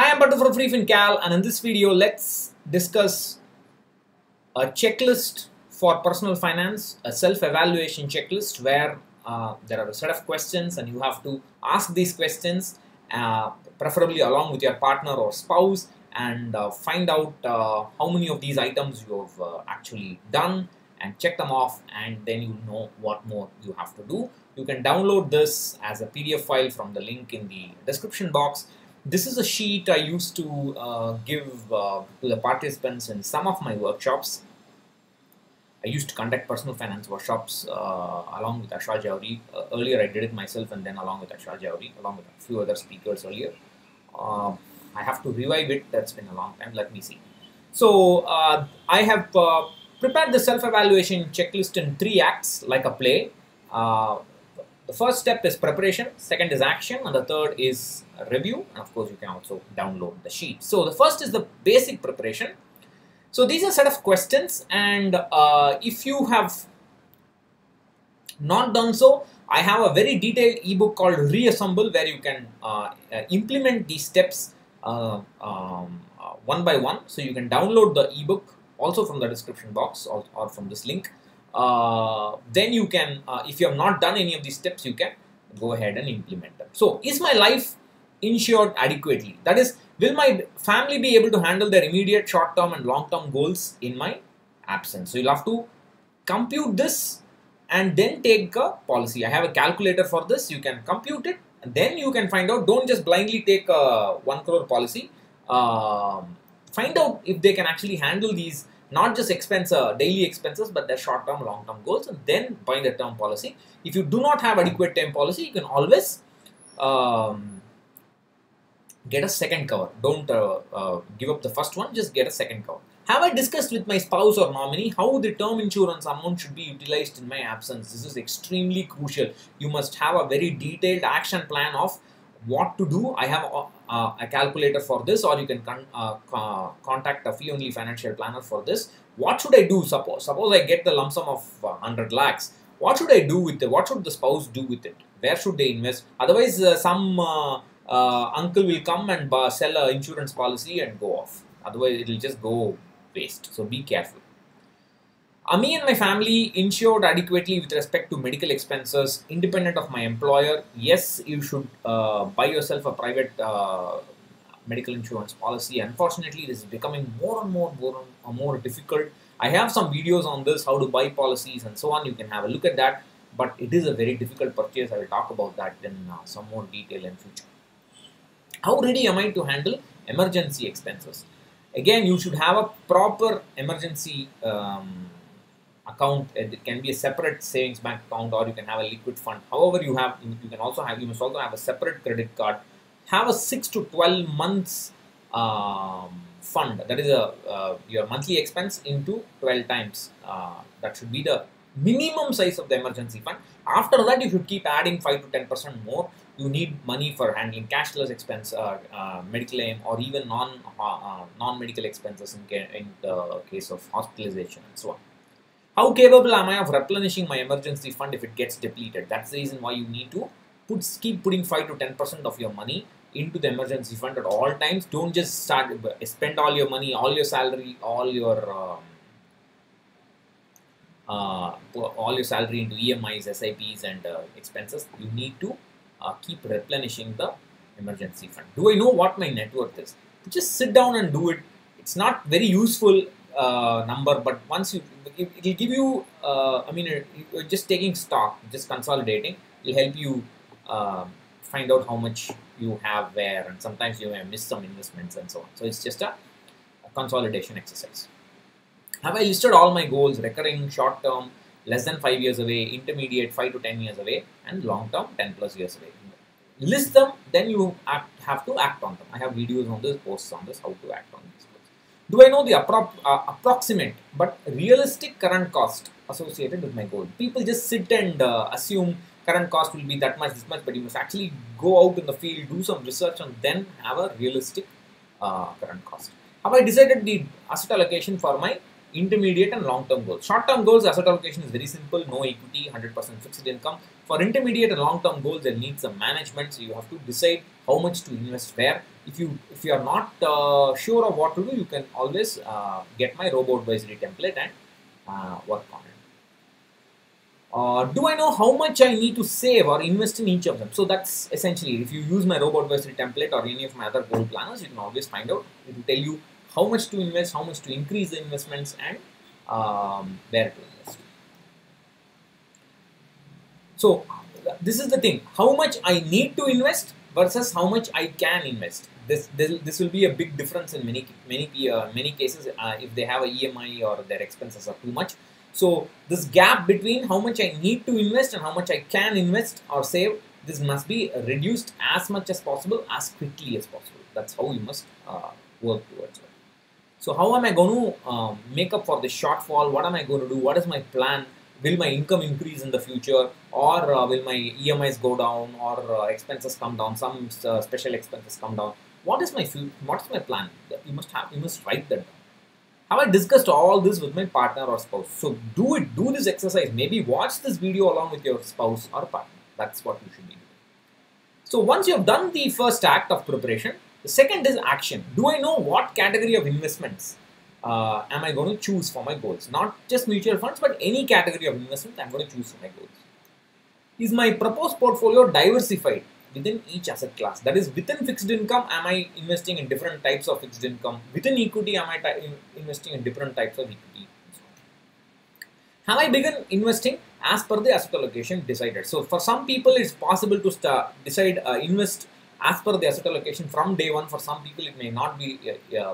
Hi, I'm Batu from freefincal, and in this video, let's discuss a checklist for personal finance, a self-evaluation checklist where there are a set of questions and you have to ask these questions, preferably along with your partner or spouse, and find out how many of these items you have actually done and check them off, and then you know what more you have to do. You can download this as a PDF file from the link in the description box. This is a sheet I used to give to the participants in some of my workshops. I used to conduct personal finance workshops along with Ashwal Jawhari. Earlier I did it myself, and then along with Ashwal Jawhari, along with a few other speakers earlier. I have to revive it, that's been a long time, let me see. So I have prepared the self-evaluation checklist in 3 acts like a play. The first step is preparation, second is action, and the third is review. And of course, you can also download the sheet. So the first is the basic preparation. So these are a set of questions, and if you have not done so, I have a very detailed ebook called Reassemble where you can implement these steps one by one. So you can download the ebook also from the description box or from this link. Then you can, if you have not done any of these steps, you can go ahead and implement them. So, is my life insured adequately? That is, will my family be able to handle their immediate short-term and long-term goals in my absence? So, you'll have to compute this and then take a policy. I have a calculator for this. You can compute it and then you can find out. Don't just blindly take a 1 crore policy. Find out if they can actually handle these, not just daily expenses, but their short-term, long-term goals, and then buy the term policy. If you do not have adequate term policy, you can always get a second cover. Don't give up the first one, just get a second cover. Have I discussed with my spouse or nominee how the term insurance amount should be utilized in my absence? This is extremely crucial. You must have a very detailed action plan of what to do. I have a calculator for this, or you can contact a fee-only financial planner for this. What should I do? Suppose I get the lump sum of 100 lakhs. What should I do with it? What should the spouse do with it? Where should they invest? Otherwise, some uncle will come and sell an insurance policy and go off. Otherwise, it will just go waste. So be careful. Are me and my family insured adequately with respect to medical expenses independent of my employer? Yes, you should buy yourself a private medical insurance policy. Unfortunately, this is becoming more and more difficult. I have some videos on this, how to buy policies and so on. You can have a look at that, but it is a very difficult purchase. I will talk about that in some more detail in future. How ready am I to handle emergency expenses? Again, you should have a proper emergency account. It can be a separate savings bank account, or you can have a liquid fund. However, you must also have a separate credit card. Have a 6 to 12 months fund. That is your monthly expense into 12 times. That should be the minimum size of the emergency fund. After that, you should keep adding 5 to 10% more. You need money for handling cashless expense, medical aid, or even non-medical expenses in the case of hospitalization and so on. How capable am I of replenishing my emergency fund if it gets depleted? That's the reason why you need to keep putting 5 to 10% of your money into the emergency fund at all times. Don't just spend all your money, all your salary, all your salary into EMIs, SIPs, and expenses. You need to keep replenishing the emergency fund. Do I know what my net worth is? Just sit down and do it. It's not very useful number, but once it will give you, you're just taking stock, just consolidating. It will help you find out how much you have where, and sometimes you may miss some investments and so on. So it's just a consolidation exercise. Have I listed all my goals? Recurring, short term, less than 5 years away, intermediate 5 to 10 years away, and long term 10 plus years away. List them, then you have to act on them. I have videos on this, posts on this, how to act on this. Do I know the approximate but realistic current cost associated with my goal? People just sit and assume current cost will be that much, this much, but you must actually go out in the field, do some research, and then have a realistic current cost. Have I decided the asset allocation for my intermediate and long-term goals? Short-term goals, asset allocation is very simple, no equity, 100% fixed income. For intermediate and long-term goals, there needs some management, so you have to decide how much to invest where. If you are not sure of what to do, you can always get my robo advisory template and work on it. Do I know how much I need to save or invest in each of them? So that's essentially, if you use my robo advisory template or any of my other goal planners, you can always find out. It will tell you how much to invest, how much to increase the investments, and where to invest. So this is the thing: how much I need to invest versus how much I can invest. This will be a big difference in many cases if they have a EMI or their expenses are too much. So this gap between how much I need to invest and how much I can invest or save, this must be reduced as much as possible, as quickly as possible. That's how you must work towards it. So how am I going to make up for the shortfall? What am I going to do? What is my plan? Will my income increase in the future, or will my EMIs go down, or expenses come down? Some special expenses come down. What's my plan? You must write that down. Have I discussed all this with my partner or spouse? So do this exercise. Maybe watch this video along with your spouse or partner. That's what you should be doing. So once you have done the first act of preparation, the second is action. Do I know what category of investments am I going to choose for my goals? Not just mutual funds, but any category of investment I'm going to choose for my goals. Is my proposed portfolio diversified within each asset class? That is, within fixed income, am I investing in different types of fixed income? Within equity, am I investing in different types of equity? Have I begun investing as per the asset allocation decided? So for some people, it's possible to invest as per the asset allocation from day one. For some people, it may not be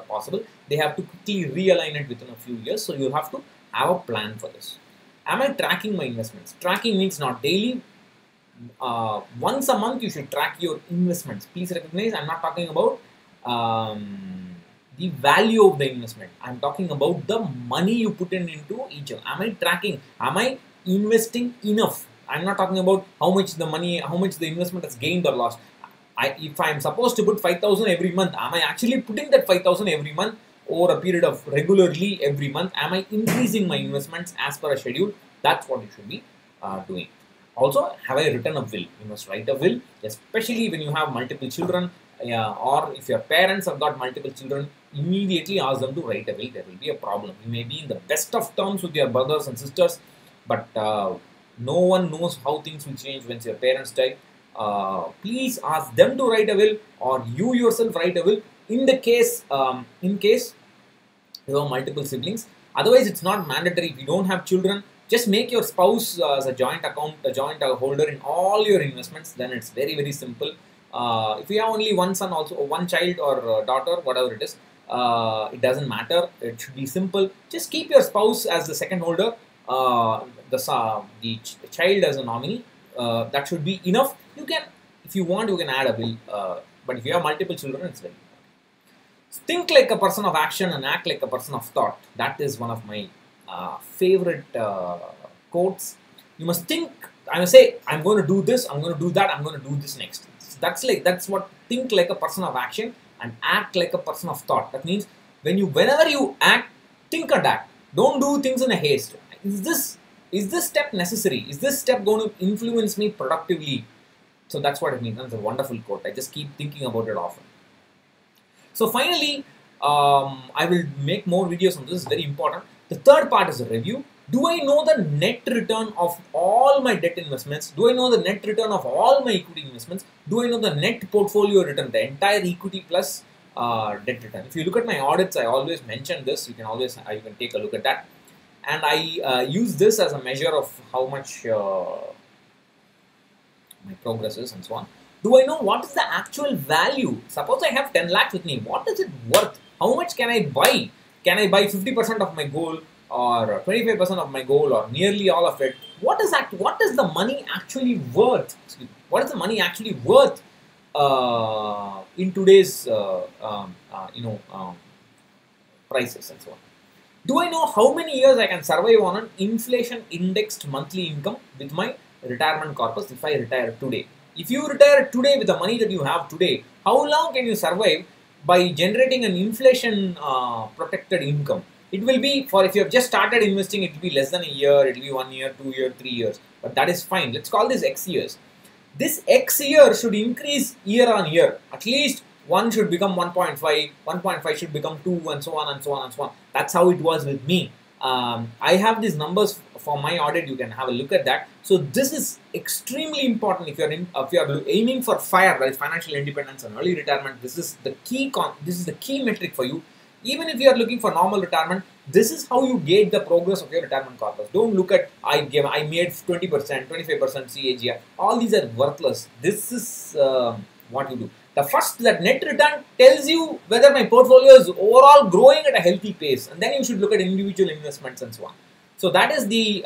possible. They have to quickly realign it within a few years. So you have to have a plan for this. Am I tracking my investments? Tracking means not daily. Once a month, you should track your investments. Please recognize, I'm not talking about the value of the investment. I'm talking about the money you put into each one. Am I tracking? Am I investing enough? I'm not talking about how much the investment has gained or lost. If I'm supposed to put 5,000 every month, am I actually putting that 5,000 every month over a period of regularly every month? Am I increasing my investments as per a schedule? That's what you should be doing. Also, have I written a will? You must write a will, especially when you have multiple children, or if your parents have got multiple children, immediately ask them to write a will. There will be a problem. You may be in the best of terms with your brothers and sisters, but no one knows how things will change when your parents die. Please ask them to write a will, or you yourself write a will in case you have multiple siblings. Otherwise, it's not mandatory. If you don't have children, just make your spouse as a joint holder in all your investments. Then it's very, very simple. If you have only one son, also one child or daughter, whatever it is, it doesn't matter. It should be simple. Just keep your spouse as the second holder, the child as a nominee. That should be enough. You can, if you want, you can add a will. But if you have multiple children, it's very important. Think like a person of action and act like a person of thought. That is one of my favorite quotes. You must think. I must say, I'm going to do this, I'm going to do that, I'm going to do this next. That's what think like a person of action and act like a person of thought. That means whenever you act, think and act. Don't do things in a haste. Is this step necessary? Is this step going to influence me productively? So that's what it means. That's a wonderful quote. I just keep thinking about it often. So finally, I will make more videos on this. It's very important. The third part is a review. Do I know the net return of all my debt investments? Do I know the net return of all my equity investments? Do I know the net portfolio return, the entire equity plus debt return? If you look at my audits, I always mention this. You can take a look at that. And I use this as a measure of how much my progress is and so on. Do I know what is the actual value? Suppose I have 10 lakhs with me. What is it worth? How much can I buy? Can I buy 50% of my goal, or 25% of my goal, or nearly all of it? What is the money actually worth? What is the money actually worth in today's prices and so on? Do I know how many years I can survive on an inflation indexed monthly income with my retirement corpus if I retire today? If you retire today with the money that you have today, how long can you survive by generating an inflation protected income? It will be, if you have just started investing, it will be less than a year, it will be 1 year, 2 years, 3 years. But that is fine. Let's call this X years. This X year should increase year on year. At least 1 should become 1.5, 1.5 should become 2, and so on and so on and so on. That's how it was with me. I have these numbers for my audit. You can have a look at that. So this is extremely important if you are aiming for FIRE, that is financial independence and early retirement. This is the key metric for you. Even if you are looking for normal retirement, this is how you gauge the progress of your retirement corpus. Don't look at I made 20%, 25% CAGR. All these are worthless. This is what you do. The first, that net return tells you whether my portfolio is overall growing at a healthy pace, and then you should look at individual investments and so on. So that is the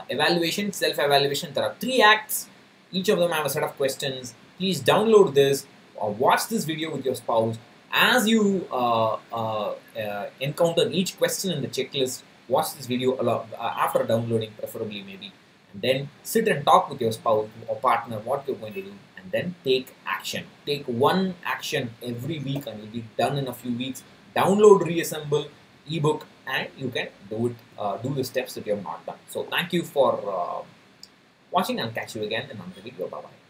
evaluation, self-evaluation. There are 3 acts. Each of them have a set of questions. Please download this or watch this video with your spouse. As you encounter each question in the checklist, watch this video after downloading, preferably maybe, and then sit and talk with your spouse or partner what you're going to do, and then take action. Take one action every week and you'll be done in a few weeks. Download, reassemble, ebook, and you can do it. Do the steps that you have not done. So thank you for watching. I'll catch you again in another video. Bye bye.